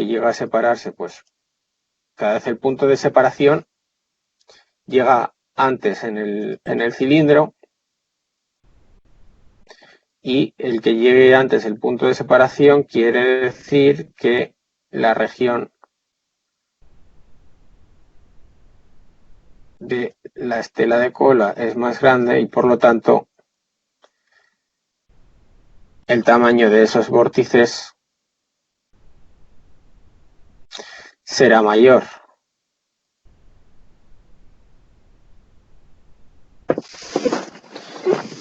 que llega a separarse, pues cada vez el punto de separación llega antes en el cilindro, y el que llegue antes el punto de separación quiere decir que la región de la estela de cola es más grande y por lo tanto el tamaño de esos vórtices será mayor.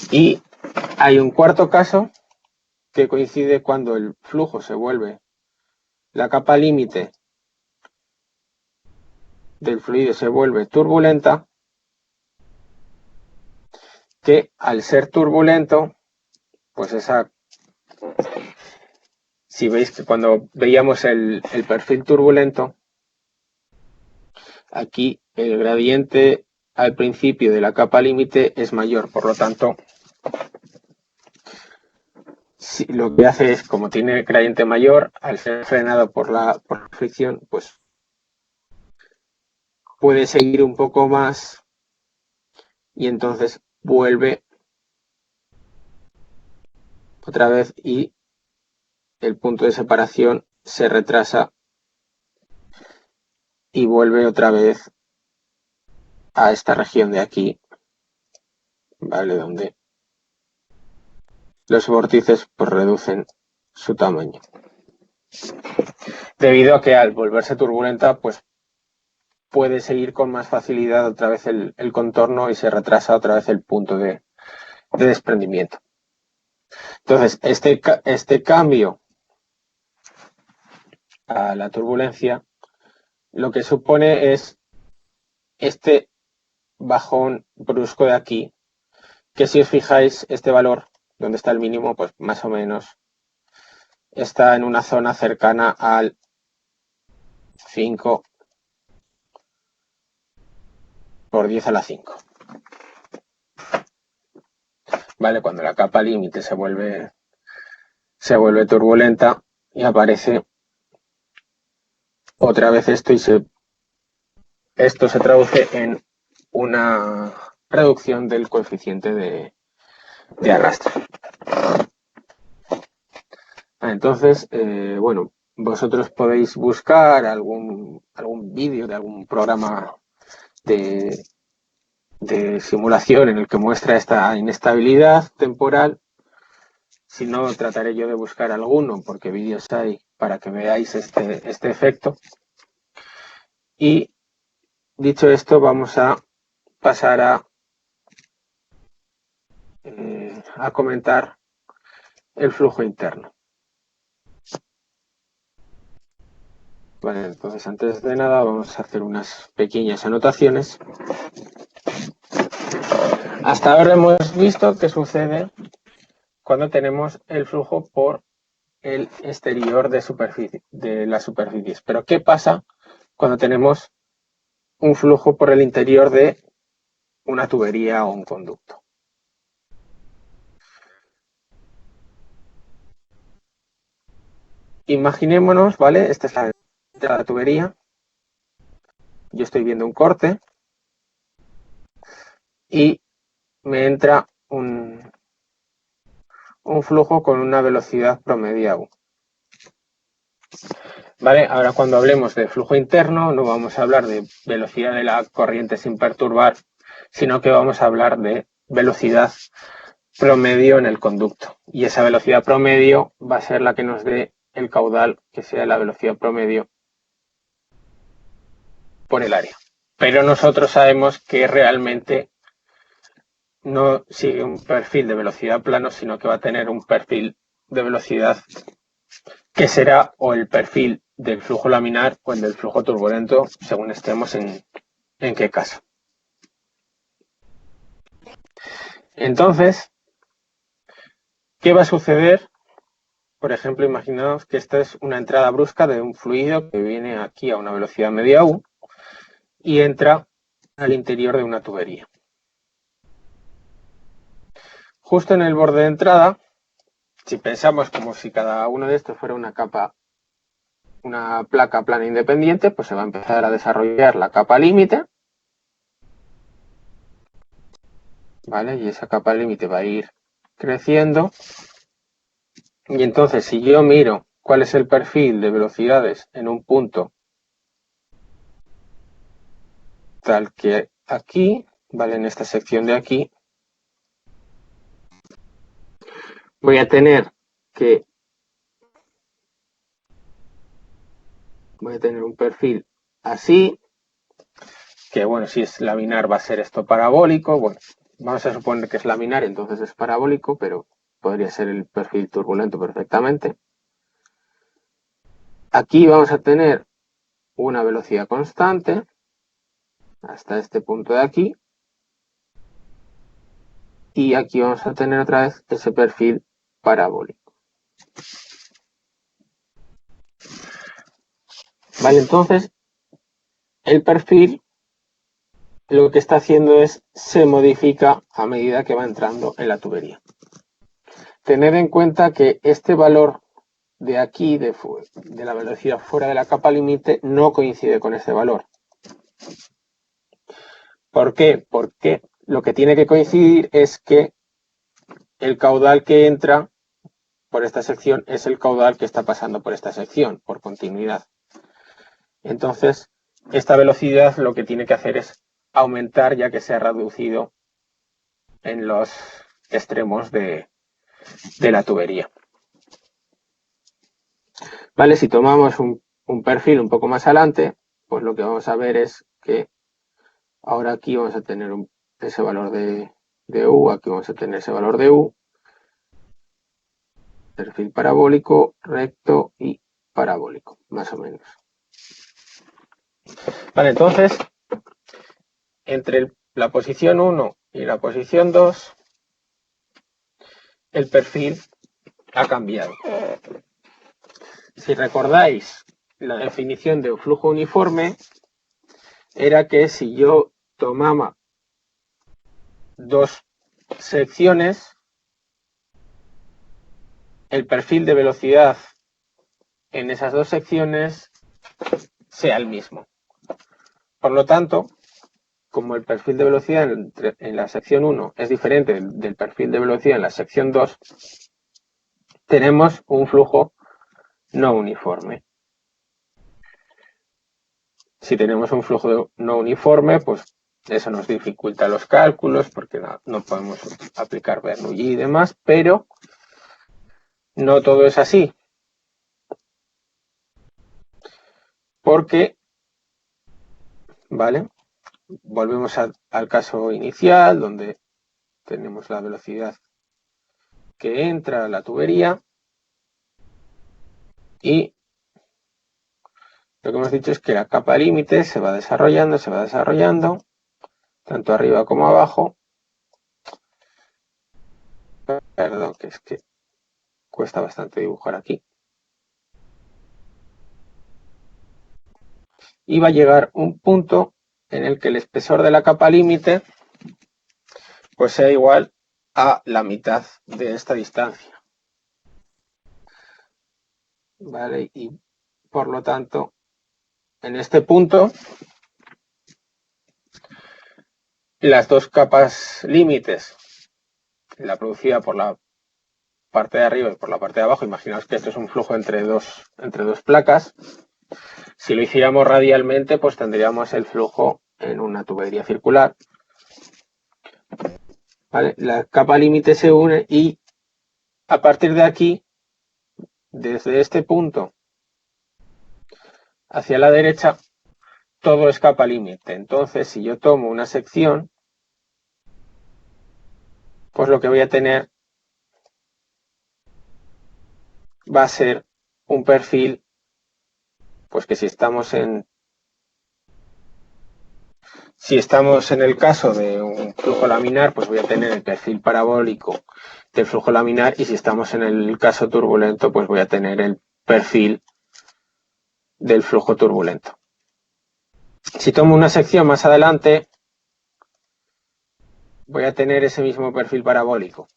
Y hay un cuarto caso que coincide cuando el flujo se vuelve, la capa límite del fluido se vuelve turbulenta, que al ser turbulento, pues si veis que cuando veíamos el perfil turbulento, aquí el gradiente al principio de la capa límite es mayor, por lo tanto, lo que hace es, como tiene gradiente mayor, al ser frenado por la fricción, pues puede seguir un poco más y entonces vuelve otra vez y el punto de separación se retrasa y vuelve otra vez a esta región de aquí, ¿vale? Donde los vórtices pues reducen su tamaño. Debido a que al volverse turbulenta, pues puede seguir con más facilidad otra vez el contorno y se retrasa otra vez el punto de desprendimiento. Entonces, este cambio a la turbulencia lo que supone es este bajón brusco de aquí, que si os fijáis, este valor, donde está el mínimo, pues más o menos está en una zona cercana al 5 por 10 a la 5. ¿Vale? Cuando la capa límite se vuelve turbulenta y aparece otra vez esto, y esto se traduce en una reducción del coeficiente de arrastre. Entonces, bueno, vosotros podéis buscar algún vídeo de algún programa de simulación en el que muestra esta inestabilidad temporal. Si no, trataré yo de buscar alguno, porque vídeos hay para que veáis este efecto. Y dicho esto, vamos a pasar a comentar el flujo interno. Vale, entonces antes de nada vamos a hacer unas pequeñas anotaciones. Hasta ahora hemos visto qué sucede cuando tenemos el flujo por el exterior de las superficies. Pero ¿qué pasa cuando tenemos un flujo por el interior de una tubería o un conducto? Imaginémonos, ¿vale? Esta es la tubería. Yo estoy viendo un corte y me entra un flujo con una velocidad promedio U. ¿Vale? Ahora, cuando hablemos de flujo interno, no vamos a hablar de velocidad de la corriente sin perturbar, sino que vamos a hablar de velocidad promedio en el conducto. Y esa velocidad promedio va a ser la que nos dé el caudal, que sea la velocidad promedio por el área. Pero nosotros sabemos que realmente no sigue un perfil de velocidad plano, sino que va a tener un perfil de velocidad que será o el perfil del flujo laminar o el del flujo turbulento, según estemos en qué caso. Entonces, ¿qué va a suceder? Por ejemplo, imaginaos que esta es una entrada brusca de un fluido que viene aquí a una velocidad media U y entra al interior de una tubería. Justo en el borde de entrada, si pensamos como si cada uno de estos fuera una capa una placa plana independiente, pues se va a empezar a desarrollar la capa límite, ¿vale? Y esa capa límite va a ir creciendo. Y entonces, si yo miro cuál es el perfil de velocidades en un punto tal que aquí, ¿vale? En esta sección de aquí, voy a tener un perfil así, que bueno, si es laminar va a ser esto parabólico. Bueno, vamos a suponer que es laminar, entonces es parabólico, pero podría ser el perfil turbulento perfectamente. Aquí vamos a tener una velocidad constante hasta este punto de aquí. Y aquí vamos a tener otra vez ese perfil parabólico. Vale, entonces el perfil lo que está haciendo es se modifica a medida que va entrando en la tubería. Tened en cuenta que este valor de aquí, de la velocidad fuera de la capa límite, no coincide con este valor. ¿Por qué? Porque lo que tiene que coincidir es que el caudal que entra por esta sección es el caudal que está pasando por esta sección, por continuidad. Entonces, esta velocidad lo que tiene que hacer es aumentar, ya que se ha reducido en los extremos de la tubería. Vale, si tomamos un perfil un poco más adelante, pues lo que vamos a ver es que ahora aquí vamos a tener ese valor de U, aquí vamos a tener ese valor de U, perfil parabólico, recto y parabólico, más o menos. Vale, entonces, entre la posición 1 y la posición 2, el perfil ha cambiado. Si recordáis, la definición de un flujo uniforme era que si yo tomaba dos secciones, el perfil de velocidad en esas dos secciones sea el mismo. Por lo tanto, como el perfil de velocidad en la sección 1 es diferente del perfil de velocidad en la sección 2, tenemos un flujo no uniforme. Si tenemos un flujo no uniforme, pues eso nos dificulta los cálculos porque no podemos aplicar Bernoulli y demás, pero no todo es así. Porque, ¿vale? Volvemos al caso inicial, donde tenemos la velocidad que entra a la tubería y lo que hemos dicho es que la capa límite se va desarrollando, tanto arriba como abajo. Perdón, que es que cuesta bastante dibujar aquí. Y va a llegar un punto en el que el espesor de la capa límite pues sea igual a la mitad de esta distancia. ¿Vale? Y por lo tanto, en este punto, las dos capas límites, la producida por la parte de arriba y por la parte de abajo, imaginaos que esto es un flujo entre dos placas. Si lo hiciéramos radialmente, pues tendríamos el flujo en una tubería circular. ¿Vale? La capa límite se une y a partir de aquí, desde este punto hacia la derecha, todo es capa límite. Entonces, si yo tomo una sección, pues lo que voy a tener va a ser un perfil, pues que si estamos en el caso de un flujo laminar, pues voy a tener el perfil parabólico del flujo laminar, y si estamos en el caso turbulento, pues voy a tener el perfil del flujo turbulento. Si tomo una sección más adelante, voy a tener ese mismo perfil parabólico.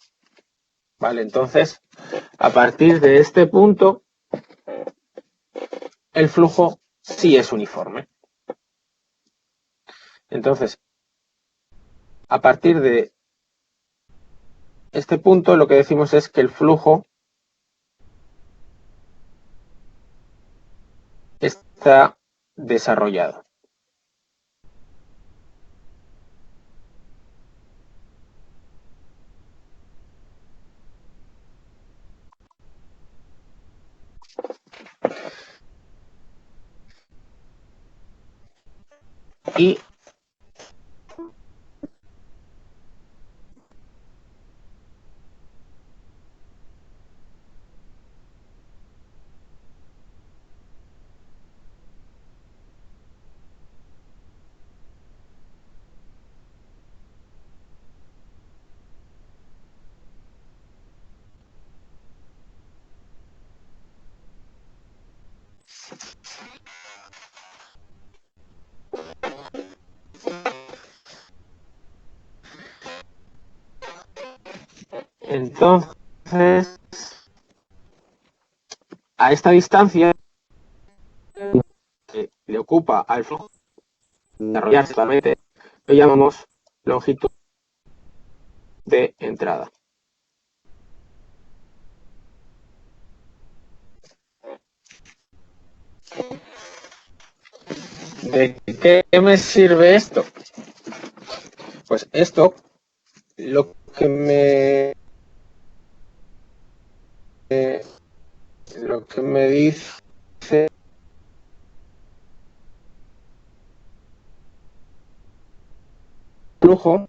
Vale, entonces, a partir de este punto, el flujo sí es uniforme. Entonces, a partir de este punto, lo que decimos es que el flujo está desarrollado. Y entonces, a esta distancia que le ocupa al flujo desarrollarse solamente, lo llamamos longitud de entrada. ¿De qué me sirve esto? Pues esto lo que me dice flujo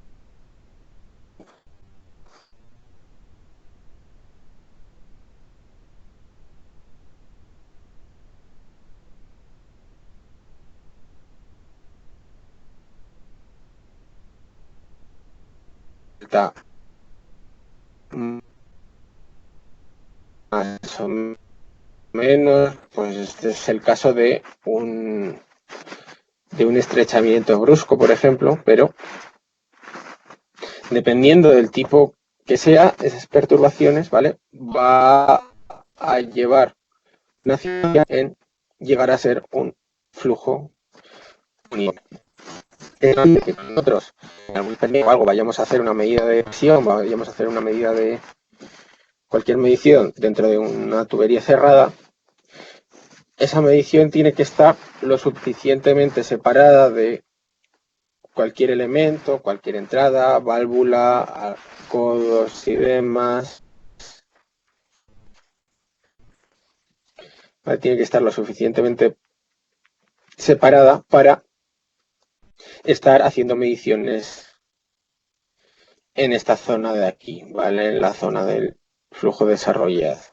está más o menos, pues este es el caso de un estrechamiento brusco, por ejemplo, pero dependiendo del tipo que sea, esas perturbaciones, ¿vale? Va a llevar una ciencia en llegar a ser un flujo uniforme. Que nosotros en algún periodo o algo vayamos a hacer una medida de presión, vayamos a hacer una medida de cualquier medición dentro de una tubería cerrada, esa medición tiene que estar lo suficientemente separada de cualquier elemento, cualquier entrada, válvula, codos y demás. ¿Vale? Tiene que estar lo suficientemente separada para estar haciendo mediciones en esta zona de aquí, ¿vale? En la zona del flujo desarrollado.